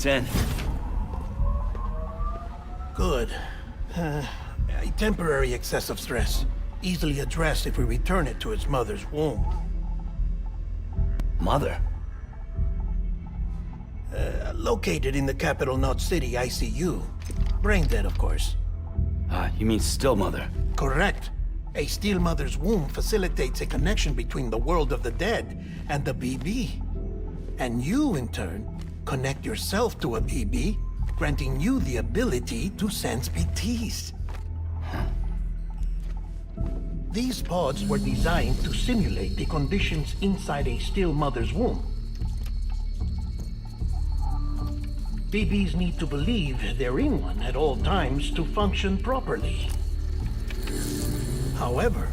10. Good. A temporary excessive stress. Easily addressed if we return it to its mother's womb. Mother? Located in the capital Knot City ICU. Brain dead, of course. You mean still mother? Correct. A still mother's womb facilitates a connection between the world of the dead and the BB. And you, in turn, connect yourself to a BB, granting you the ability to sense BTs. These pods were designed to simulate the conditions inside a still mother's womb. BBs need to believe they're in one at all times to function properly. However,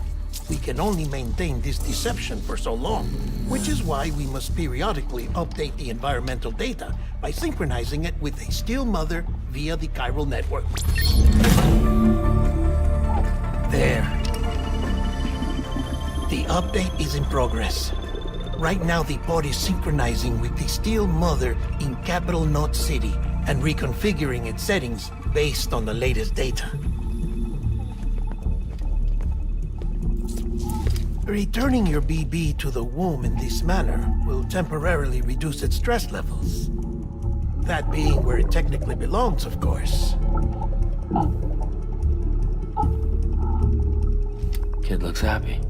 we can only maintain this deception for so long, which is why we must periodically update the environmental data by synchronizing it with a still mother via the chiral network. There. The update is in progress. Right now, the pod is synchronizing with the still mother in capital Knot City and reconfiguring its settings based on the latest data. Returning your BB to the womb in this manner will temporarily reduce its stress levels. That being where it technically belongs, of course. Kid looks happy.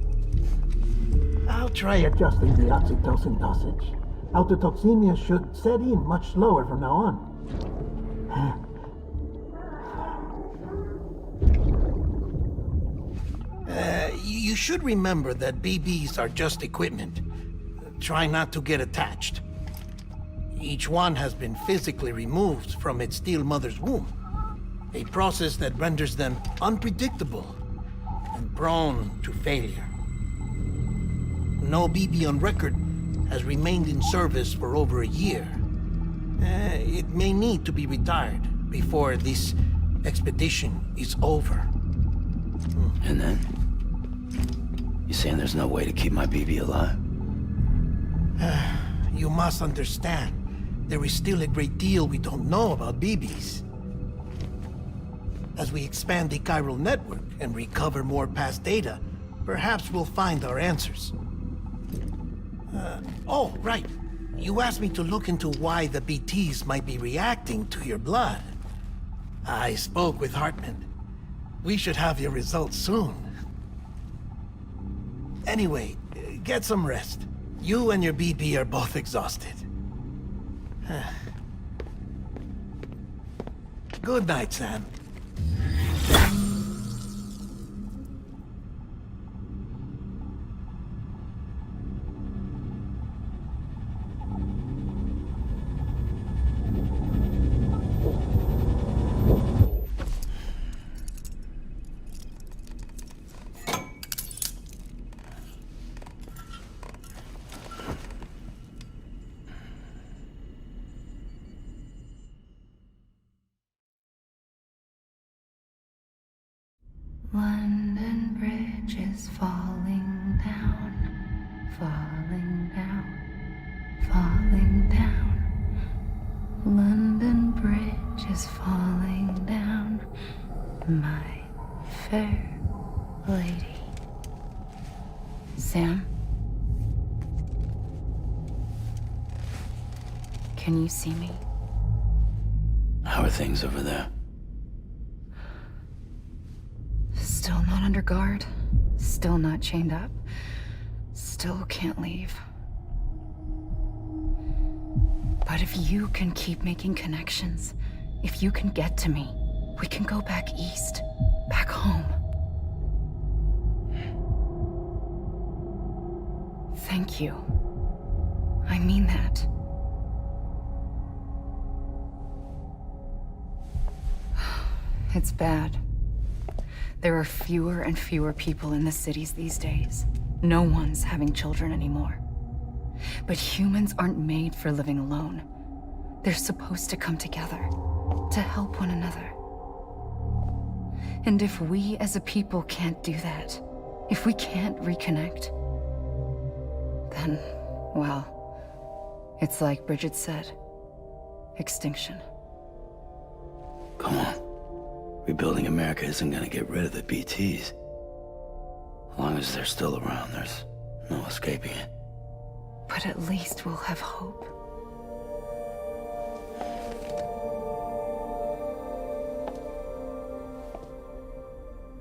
I'll try adjusting the oxytocin dosage. Autotoxemia should set in much slower from now on. You should remember that BBs are just equipment. Try not to get attached. Each one has been physically removed from its still mother's womb. A process that renders them unpredictable and prone to failure. No BB on record has remained in service for over a year. It may need to be retired before this expedition is over. And then? You saying there's no way to keep my BB alive? You must understand, there is still a great deal we don't know about BBs. As we expand the chiral network and recover more past data, perhaps we'll find our answers. Oh, right. You asked me to look into why the BTs might be reacting to your blood. I spoke with Hartman. We should have your results soon. Anyway, get some rest. You and your BB are both exhausted. Good night, Sam. London Bridge is falling down, falling down, falling down. London Bridge is falling down, my fair lady. Sam? Can you see me? How are things over there? Still not under guard, still not chained up, still can't leave. But if you can keep making connections, if you can get to me, we can go back east, back home. Thank you. I mean that. It's bad. There are fewer and fewer people in the cities these days. No one's having children anymore. But humans aren't made for living alone. They're supposed to come together, to help one another. And if we as a people can't do that, if we can't reconnect, then, well, it's like Bridget said. extinction. Come on. Rebuilding America isn't gonna get rid of the BTs. As long as they're still around, there's no escaping it. But at least we'll have hope.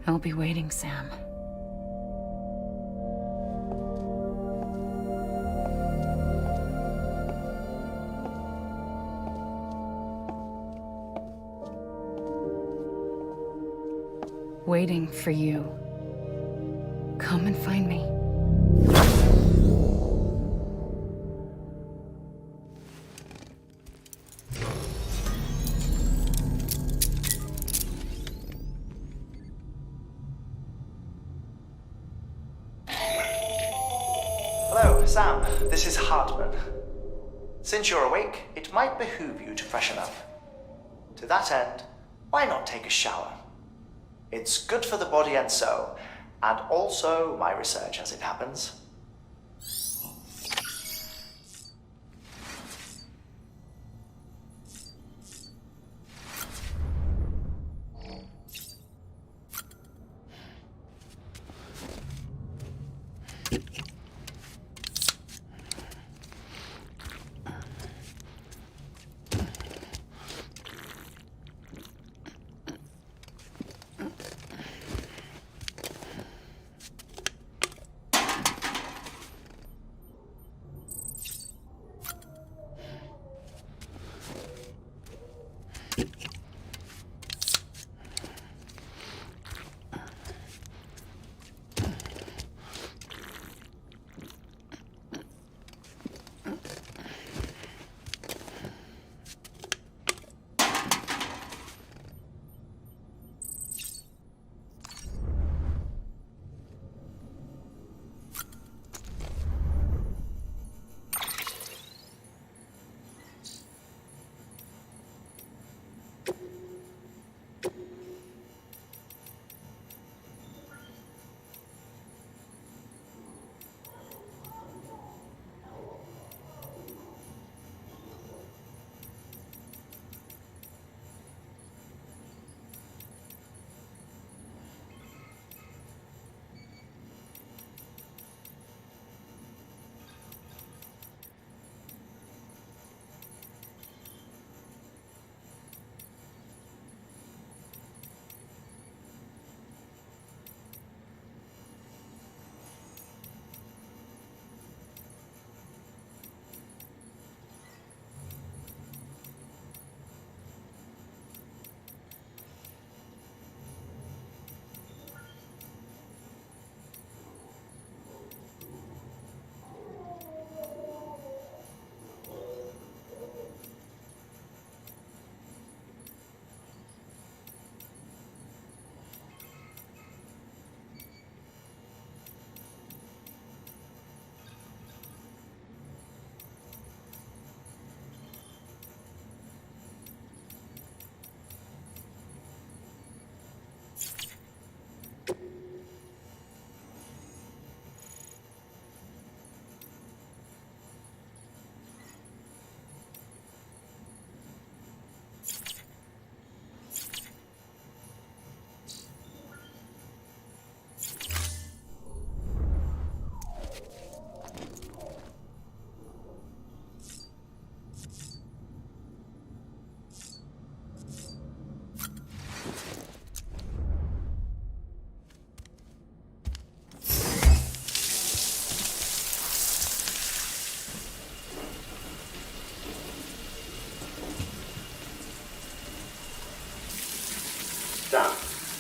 I'll be waiting, Sam. Waiting for you. Come and find me. Hello, Sam. This is Hartman. Since you're awake, it might behoove you to freshen up. To that end, why not take a shower? It's good for the body and soul, and also my research as it happens. Sam,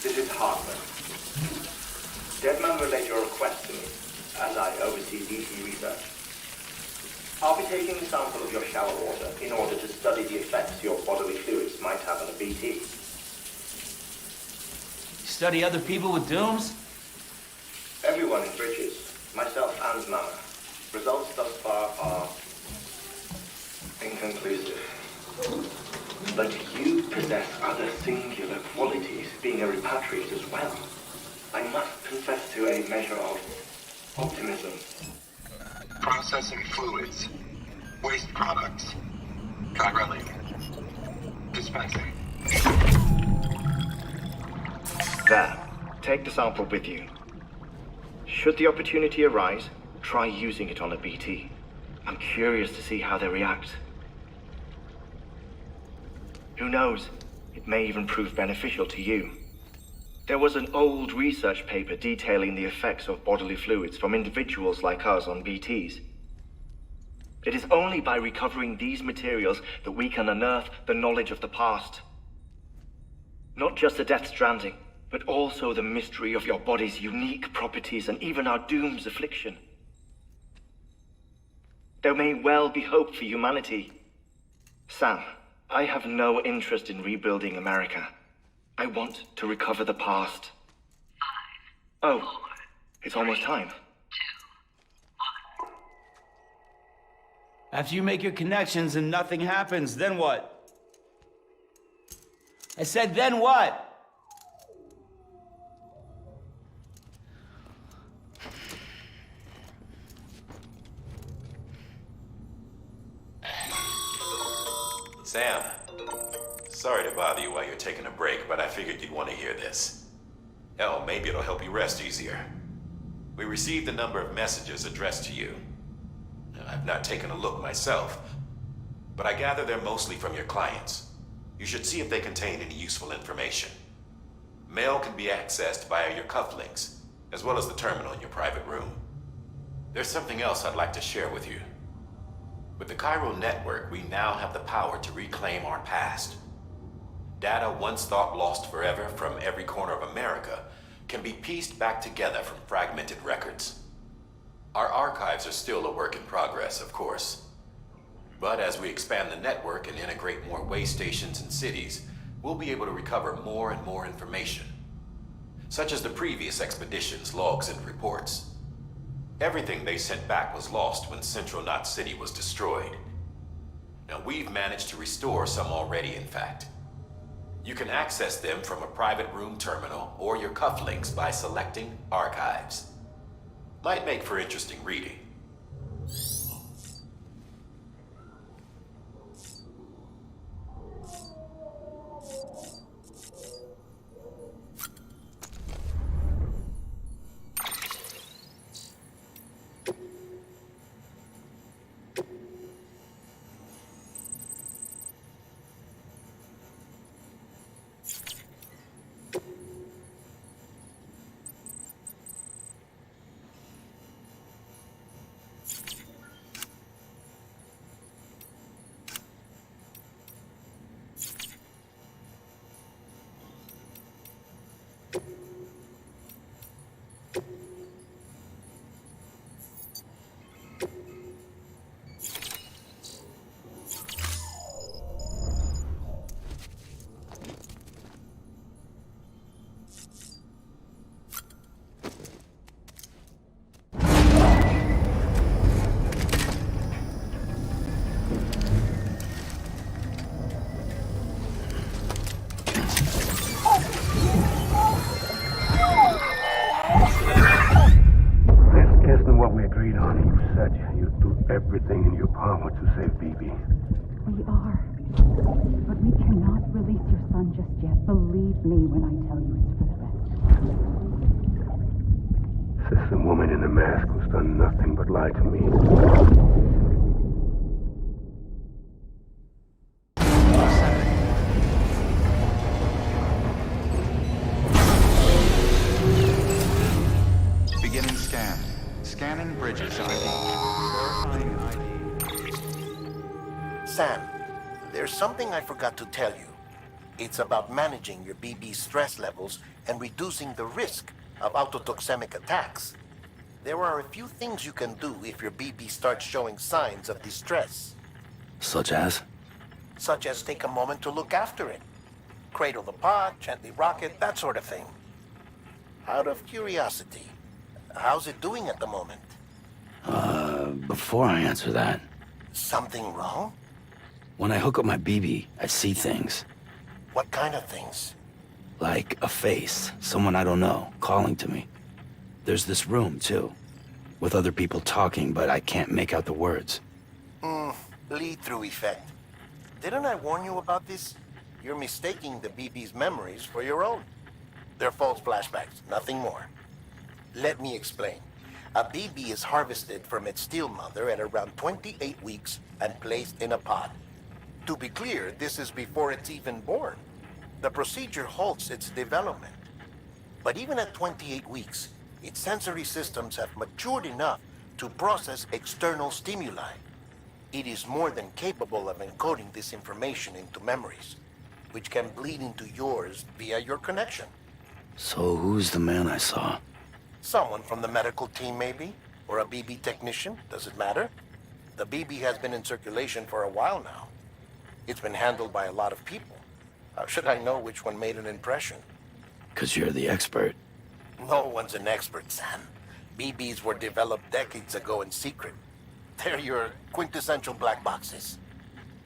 this is Hartman. Deadman relayed your request to me, as I oversee BT research. I'll be taking a sample of your shower water in order to study the effects your bodily fluids might have on a BT. Study other people with dooms? Everyone in Bridges, myself and Mama. Results thus far are inconclusive. But you possess other singular qualities, being a repatriate as well. I must confess to a measure of optimism. Processing fluids. Waste products. Chiral. Dispensing. There. Take the sample with you. Should the opportunity arise, try using it on a BT. I'm curious to see how they react. Who knows? It may even prove beneficial to you. There was an old research paper detailing the effects of bodily fluids from individuals like us on BTs. It is only by recovering these materials that we can unearth the knowledge of the past. Not just the Death Stranding, but also the mystery of your body's unique properties and even our doom's affliction. There may well be hope for humanity. Sam, I have no interest in rebuilding America. I want to recover the past. 5, 4, oh, it's almost time. 2, 1. After you make your connections and nothing happens, then what? I said, then what? Sam, sorry to bother you while you're taking a break, but I figured you'd want to hear this. Hell, maybe it'll help you rest easier. We received a number of messages addressed to you. I've not taken a look myself, but I gather they're mostly from your clients. You should see if they contain any useful information. Mail can be accessed via your cufflinks, as well as the terminal in your private room. There's something else I'd like to share with you. With the Chiral network, we now have the power to reclaim our past. Data once thought lost forever from every corner of America can be pieced back together from fragmented records. Our archives are still a work in progress, of course. But as we expand the network and integrate more way stations and cities, we'll be able to recover more and more information, such as the previous expedition's logs and reports. Everything they sent back was lost when Central Knot City was destroyed. Now, we've managed to restore some already, in fact. You can access them from a private room terminal or your cufflinks by selecting Archives. Might make for interesting reading. Everything in your power to save BB. We are. But we cannot release your son just yet. Believe me when I tell you it's for the best. Says the woman in the mask who's done nothing but lie to me. Beginning scan. Scanning bridges ID. Sam, there's something I forgot to tell you. It's about managing your BB stress levels and reducing the risk of autotoxemic attacks. There are a few things you can do if your BB starts showing signs of distress. Such as? Such as take a moment to look after it. Cradle the pod, gently rock it, that sort of thing. Out of curiosity, how's it doing at the moment? Before I answer that, Something wrong? when I hook up my BB, I see things. What kind of things? Like a face, someone I don't know, calling to me. There's this room, too, with other people talking, but I can't make out the words. Lead-through effect. Didn't I warn you about this? You're mistaking the BB's memories for your own. They're false flashbacks, nothing more. Let me explain. A BB is harvested from its steel mother at around 28 weeks and placed in a pod. To be clear, this is before it's even born. The procedure halts its development. But even at 28 weeks, its sensory systems have matured enough to process external stimuli. It is more than capable of encoding this information into memories, which can bleed into yours via your connection. So who's the man I saw? Someone from the medical team, maybe? Or a BB technician? Does it matter? The BB has been in circulation for a while now. It's been handled by a lot of people. How should I know which one made an impression? 'Cause you're the expert. No one's an expert, Sam. BBs were developed decades ago in secret. They're your quintessential black boxes.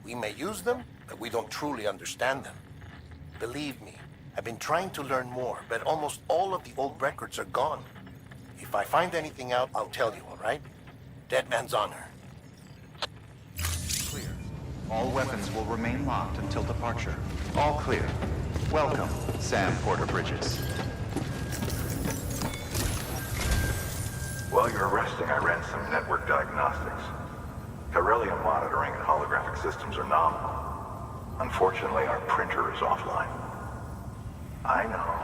We may use them, but we don't truly understand them. Believe me, I've been trying to learn more, but almost all of the old records are gone. If I find anything out, I'll tell you, all right? Dead man's honor. Clear. All weapons will remain locked until departure. All clear. Welcome, Sam Porter Bridges. While you're resting, I ran some network diagnostics. Chiralium monitoring and holographic systems are nominal. Unfortunately, our printer is offline. I know.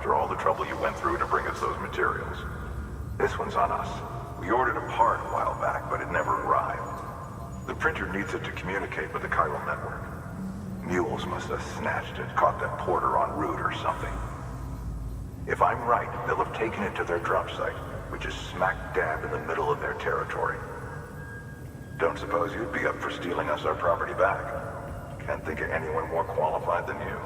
After all the trouble you went through to bring us those materials. This one's on us. We ordered a part a while back, but it never arrived. The printer needs it to communicate with the chiral network. Mules must have snatched it, caught that porter en route or something. If I'm right, they'll have taken it to their drop site, which is smack dab in the middle of their territory. Don't suppose you'd be up for stealing us our property back? Can't think of anyone more qualified than you.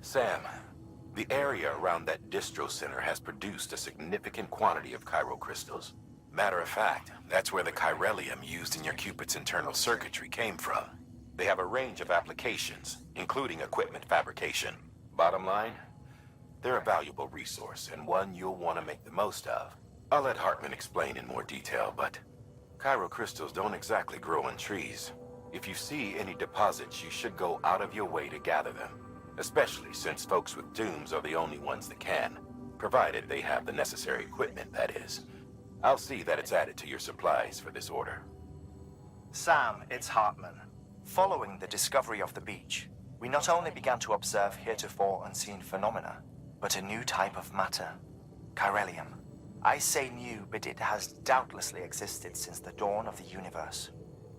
Sam, the area around that distro center has produced a significant quantity of chiral crystals. Matter of fact, that's where the chiralium used in your Cupid's internal circuitry came from. They have a range of applications, including equipment fabrication. Bottom line, they're a valuable resource and one you'll want to make the most of. I'll let Hartman explain in more detail, but chiral crystals don't exactly grow on trees. If you see any deposits, you should go out of your way to gather them. Especially since folks with dooms are the only ones that can, provided they have the necessary equipment, that is. I'll see that it's added to your supplies for this order. Sam, it's Hartman. Following the discovery of the beach, we not only began to observe heretofore unseen phenomena, but a new type of matter, chiralium. I say new, but it has doubtlessly existed since the dawn of the universe.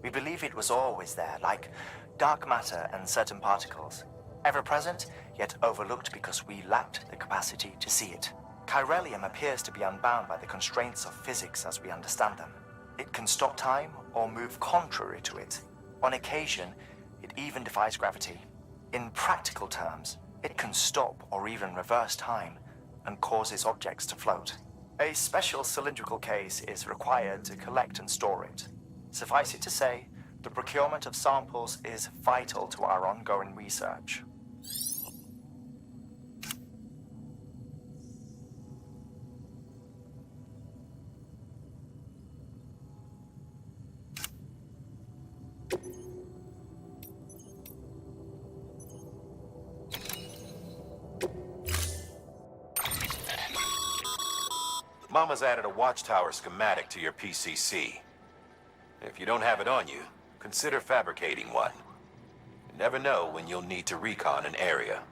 We believe it was always there, like dark matter and certain particles. Ever present, yet overlooked because we lacked the capacity to see it. Chiralium appears to be unbound by the constraints of physics as we understand them. It can stop time or move contrary to it. On occasion, it even defies gravity. In practical terms, it can stop or even reverse time and causes objects to float. A special cylindrical case is required to collect and store it. Suffice it to say, the procurement of samples is vital to our ongoing research. Mama's added a watchtower schematic to your PCC. If you don't have it on you, consider fabricating one. You never know when you'll need to recon an area.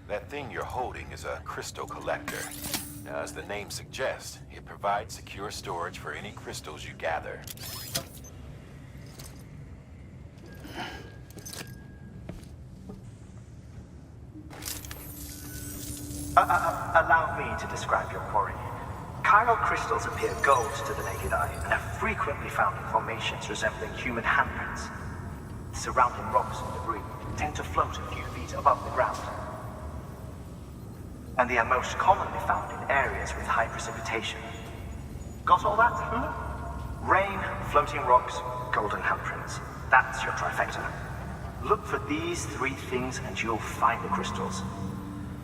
That thing you're holding is a crystal collector. Now, as the name suggests, it provides secure storage for any crystals you gather. Allow me to describe your quarry. Chiral crystals appear gold to the naked eye and are frequently found in formations resembling human handprints. Surrounding rocks and debris tend to float a few feet above the ground. And they are most commonly found in areas with high precipitation. Got all that? Rain, floating rocks, golden handprints. That's your trifecta. Look for these three things and you'll find the crystals.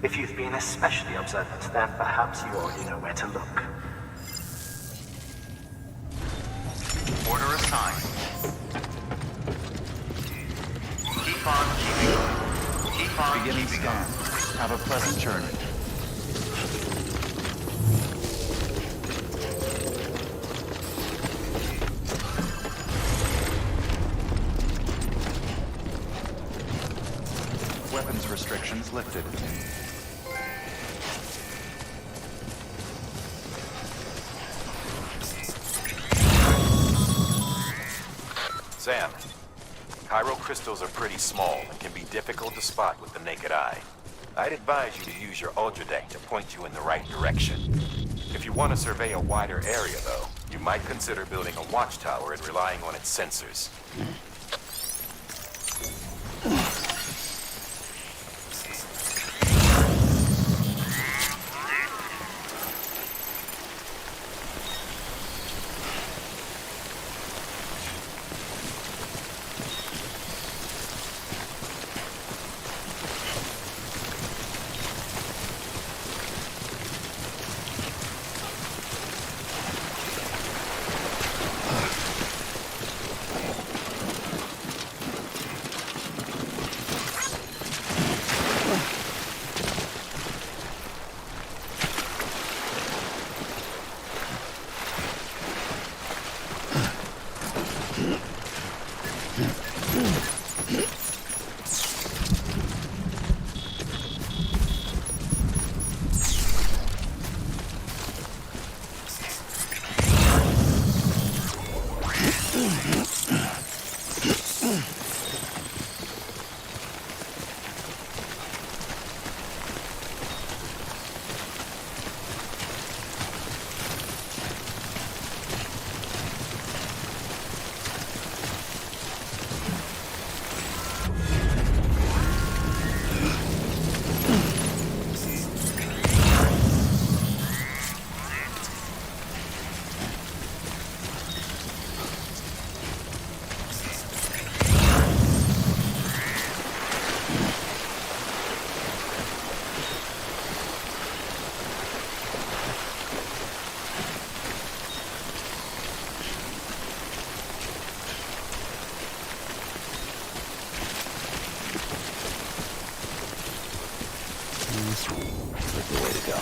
If you've been especially observant, then perhaps you already know where to look. Order assigned. Keep on keeping on. Keep on beginning scan. Have a pleasant journey. Weapons restrictions lifted. Sam, chiral crystals are pretty small and can be difficult to spot with the naked eye. I'd advise you to use your ultradeck to point you in the right direction. If you want to survey a wider area, though, you might consider building a watchtower and relying on its sensors. That's the way to go.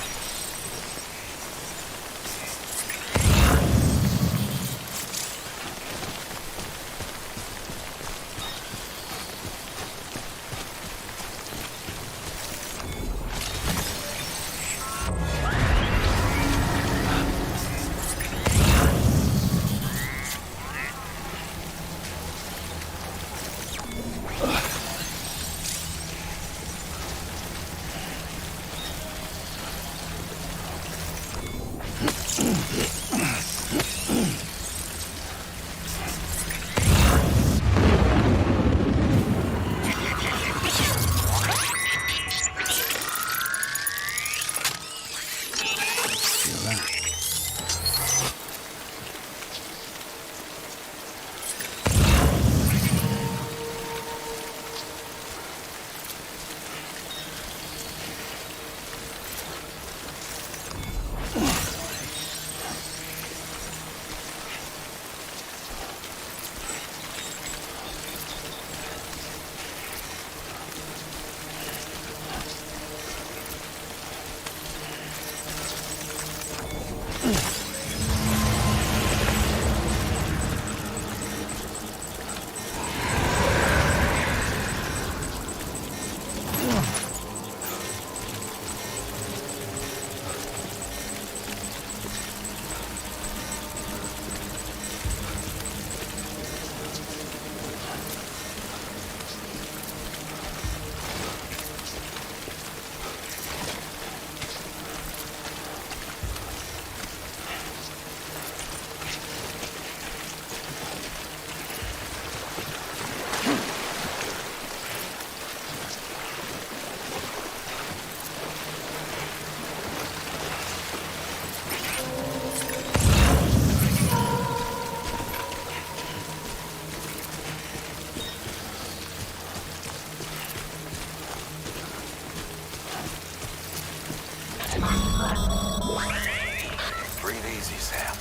Breathe easy, Sam.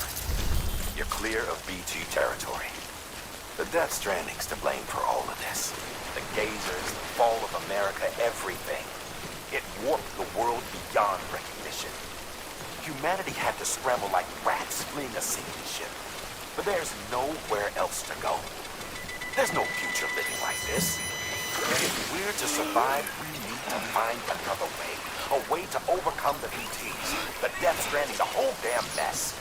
You're clear of BT territory. The Death Stranding's to blame for all of this. The gazers, the fall of America, everything. It warped the world beyond recognition. Humanity had to scramble like rats fleeing a sinking ship. But there's nowhere else to go. There's no future living like this. If we're to survive, we need to find another way. A way to overcome the BTs. The Death Stranding's a whole damn mess.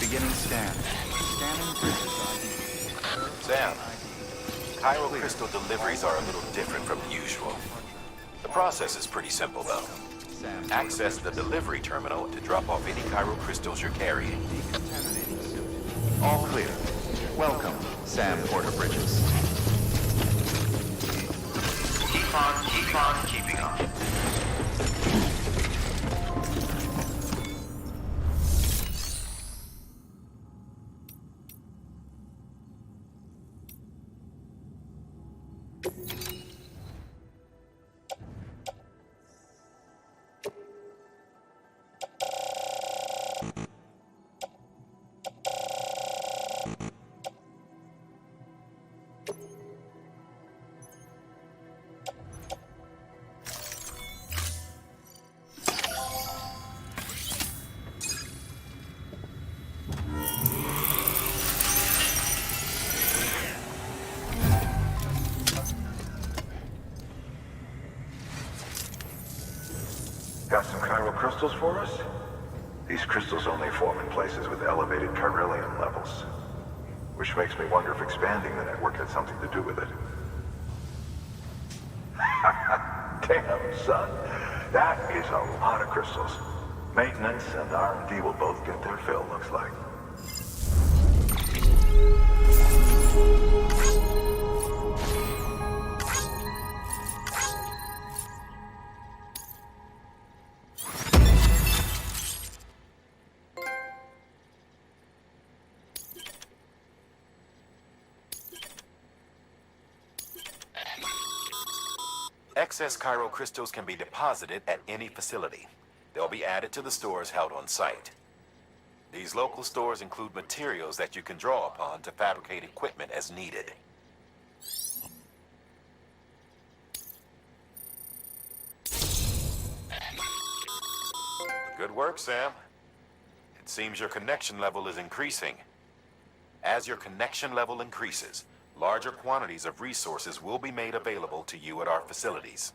Beginning scan. Scanning bridges ID. Sam, Chiral crystal deliveries are a little different from usual. The process is pretty simple, though. Access the delivery terminal to drop off any Chiral crystals you're carrying. All clear. Welcome, Sam Porter Bridges. Keep on keeping on. Got some chiral crystals for us? These crystals only form in places with elevated chiralium levels. Which makes me wonder if expanding the network had something to do with it. Damn, son. That is a lot of crystals. Maintenance and R&D will both get their fill, looks like. Excess Chiral crystals can be deposited at any facility. They'll be added to the stores held on site. These local stores include materials that you can draw upon to fabricate equipment as needed. Good work, Sam. It seems your connection level is increasing. As your connection level increases, larger quantities of resources will be made available to you at our facilities.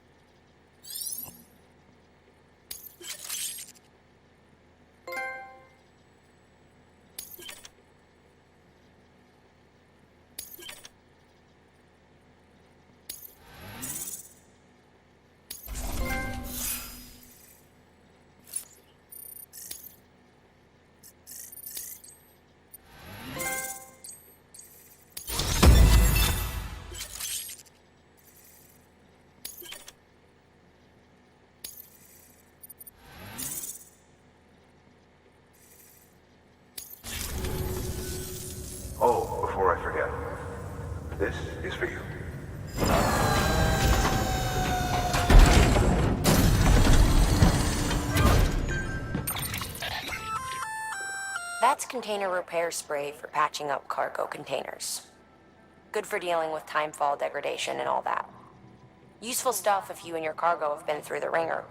Oh, before I forget, this is for you. That's container repair spray for patching up cargo containers. Good for dealing with timefall degradation and all that. Useful stuff if you and your cargo have been through the ringer.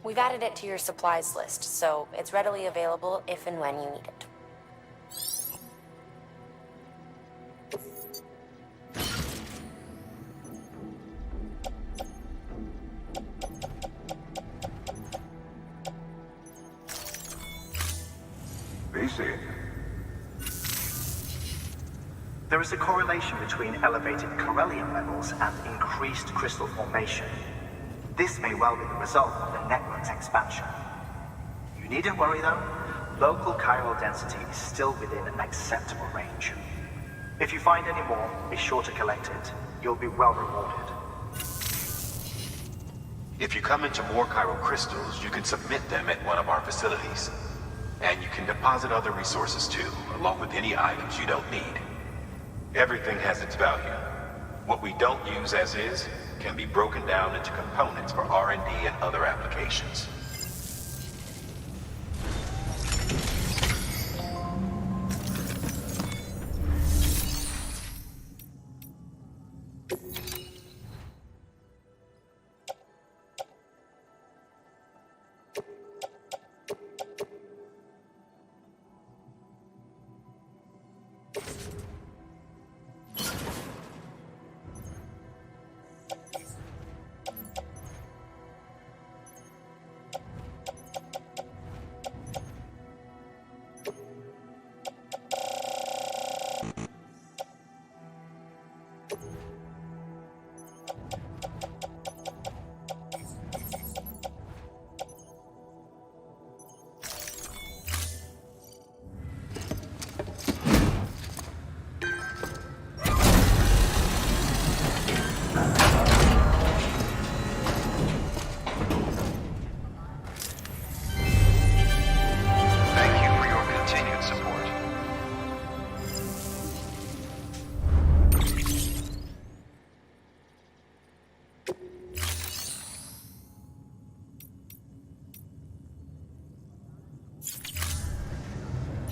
We've added it to your supplies list, so it's readily available if and when you need it. me see it. There is a correlation between elevated Corellium levels and increased crystal formation. This may well be the result of the network's expansion. You needn't worry though. Local chiral density is still within an acceptable range. If you find any more, be sure to collect it. You'll be well rewarded. If you come into more chiral crystals, you can submit them at one of our facilities. And you can deposit other resources too, along with any items you don't need. Everything has its value. What we don't use as is can be broken down into components for R&D and other applications.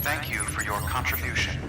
Thank you for your contribution.